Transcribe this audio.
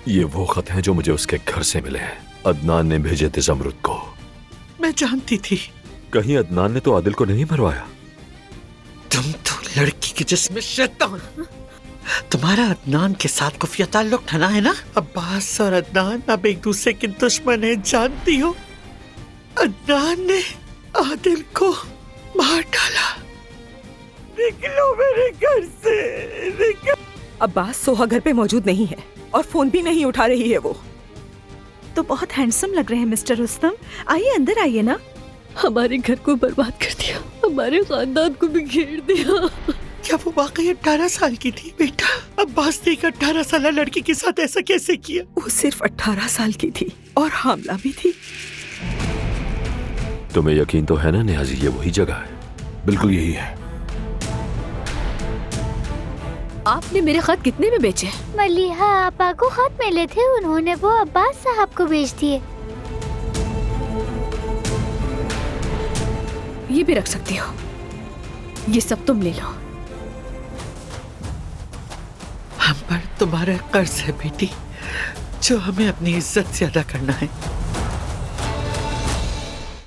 ये वो खत हैं जो मुझे उसके घर से मिले हैं। अदनान ने भेजे थे ज़मरुद को। मैं जानती थी। कहीं अदनान ने तो आदिल को नहीं मरवाया? तुम तो लड़की के जिस्म शैतान। तुम्हारा अदनान के साथ खुफिया ताल्लुक ठना है ना? अब्बास और अदनान अब एक दूसरे के दुश्मन हैं, जानती हो? अदनान ने आदिल को मार डाला। निकलो मेरे घर से, निकलो। अब्बास सोहा घर पे मौजूद नहीं है और फोन भी नहीं उठा रही है वो। तो बहुत हैंडसम लग रहे हैं मिस्टर रुस्तम। आइए अंदर आइए ना। हमारे घर को बर्बाद कर दिया, हमारे खानदान को भी घेर दिया। क्या वो वाकई 18 साल की थी? बेटा, अब्बास ने एक 18 साल लड़की के साथ ऐसा कैसे किया? वो सिर्फ 18 साल की थी और हामला भी थी। तुम्हें यकीन तो है ना नियाज़ी, ये वही जगह है? बिल्कुल यही है। आपने मेरे खत कितने में बेचे? मलिहा आपा को खत मिले थे, उन्होंने वो अब्बास साहब को भेज दिए। ये भी रख सकती हो, ये सब तुम ले लो। हम पर तुम्हारा कर्ज है बेटी, जो हमें अपनी इज्जत से अदा करना है।